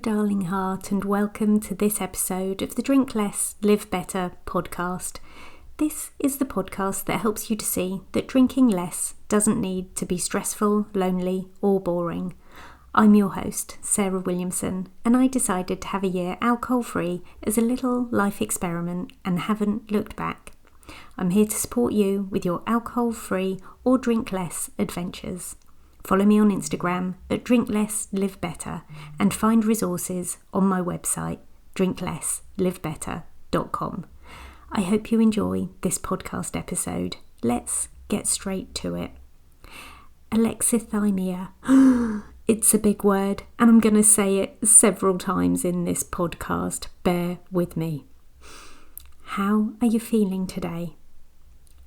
darling heart, and welcome to this episode of the Drink Less, Live Better podcast. This is the podcast that helps you to see that drinking less doesn't need to be stressful, lonely, or boring. I'm your host, Sarah Williamson, and I decided to have a year alcohol-free as a little life experiment and haven't looked back. I'm here to support you with your alcohol-free or drink less adventures. Follow me on Instagram at Drink Less, Live Better and find resources on my website, drinklesslivebetter.com. I hope you enjoy this podcast episode. Let's get straight to it. Alexithymia. It's a big word, and I'm going to say it several times in this podcast. Bear with me. How are you feeling today?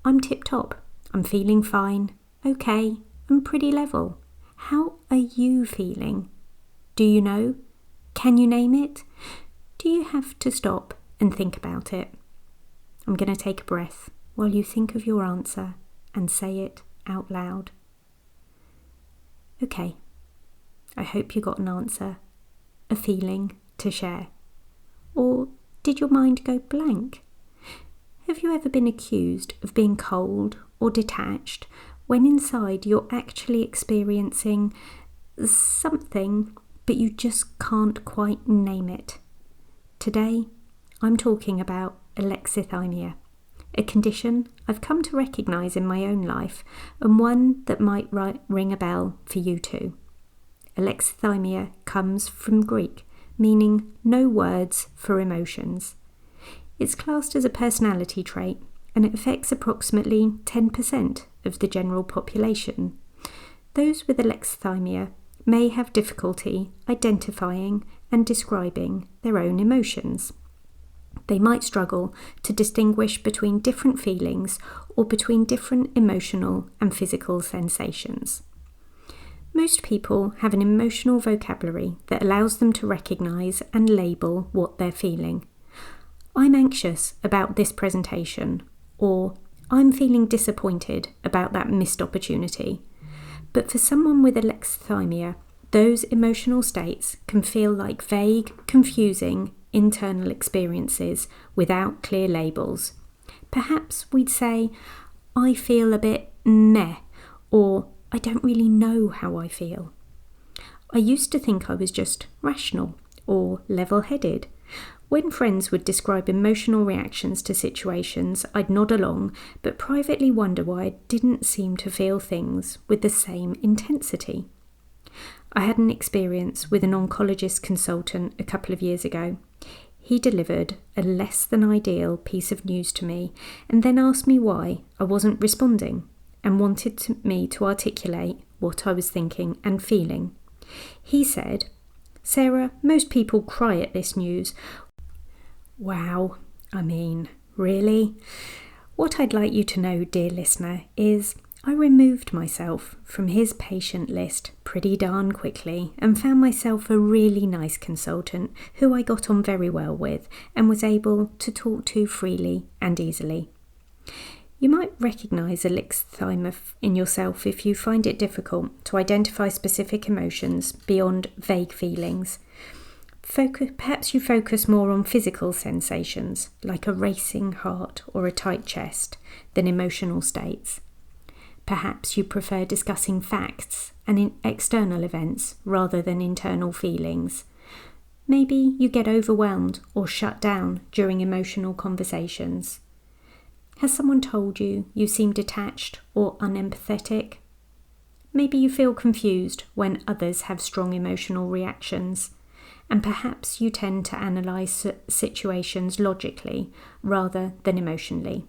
I'm tip-top. I'm feeling fine. Okay. I'm pretty level. How are you feeling? Do you know? Can you name it? Do you have to stop and think about it? I'm going to take a breath while you think of your answer and say it out loud. Okay. I hope you got an answer, a feeling to share. Or did your mind go blank? Have you ever been accused of being cold or detached when inside you're actually experiencing something, but you just can't quite name it? Today, I'm talking about alexithymia, a condition I've come to recognise in my own life, and one that might ring a bell for you too. Alexithymia comes from Greek, meaning no words for emotions. It's classed as a personality trait, and it affects approximately 10% of the general population. Those with alexithymia may have difficulty identifying and describing their own emotions. They might struggle to distinguish between different feelings or between different emotional and physical sensations. Most people have an emotional vocabulary that allows them to recognise and label what they're feeling. I'm anxious about this presentation, or I'm feeling disappointed about that missed opportunity. But for someone with alexithymia, those emotional states can feel like vague, confusing internal experiences without clear labels. Perhaps we'd say, I feel a bit meh, or I don't really know how I feel. I used to think I was just rational or level-headed. When friends would describe emotional reactions to situations, I'd nod along, but privately wonder why I didn't seem to feel things with the same intensity. I had an experience with an oncologist consultant a couple of years ago. He delivered a less than ideal piece of news to me and then asked me why I wasn't responding and wanted me to articulate what I was thinking and feeling. He said, "Sarah, most people cry at this news." Wow, I mean, really? What I'd like you to know, dear listener, is I removed myself from his patient list pretty darn quickly and found myself a really nice consultant who I got on very well with and was able to talk to freely and easily. You might recognise alexithymia in yourself if you find it difficult to identify specific emotions beyond vague feelings. Perhaps you focus more on physical sensations, like a racing heart or a tight chest, than emotional states. Perhaps you prefer discussing facts and external events rather than internal feelings. Maybe you get overwhelmed or shut down during emotional conversations. Has someone told you you seem detached or unempathetic? Maybe you feel confused when others have strong emotional reactions. And perhaps you tend to analyse situations logically rather than emotionally.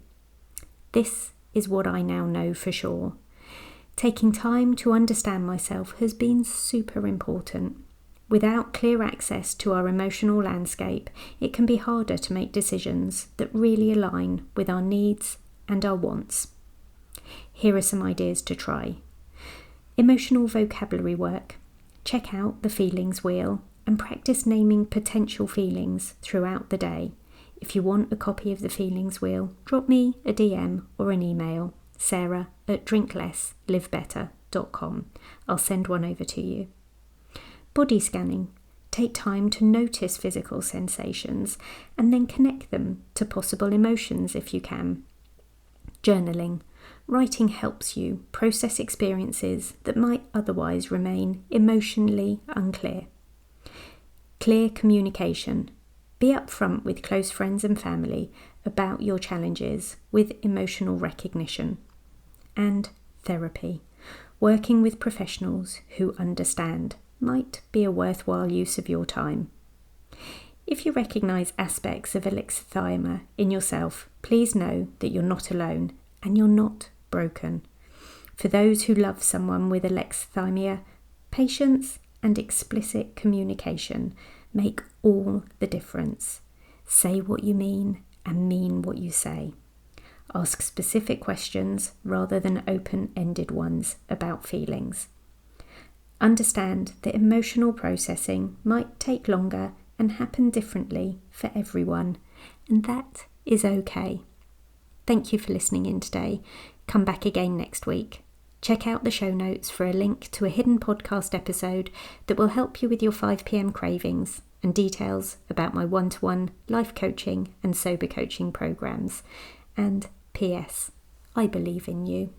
This is what I now know for sure. Taking time to understand myself has been super important. Without clear access to our emotional landscape, it can be harder to make decisions that really align with our needs and our wants. Here are some ideas to try. Emotional vocabulary work. Check out the feelings wheel and practice naming potential feelings throughout the day. If you want a copy of the feelings wheel, drop me a DM or an email, sarah@drinklesslivebetter.com. I'll send one over to you. Body scanning. Take time to notice physical sensations and then connect them to possible emotions if you can. Journaling. Writing helps you process experiences that might otherwise remain emotionally unclear. Clear communication. Be upfront with close friends and family about your challenges with emotional recognition. And therapy. Working with professionals who understand might be a worthwhile use of your time. If you recognise aspects of Alexithymia in yourself, please know that you're not alone and you're not broken. For those who love someone with Alexithymia, patience and explicit communication make all the difference. Say what you mean and mean what you say. Ask specific questions rather than open-ended ones about feelings. Understand that emotional processing might take longer and happen differently for everyone, and that is okay. Thank you for listening in today. Come back again next week. Check out the show notes for a link to a hidden podcast episode that will help you with your 5 p.m. cravings and details about my one-to-one life coaching and sober coaching programs. And P.S. I believe in you.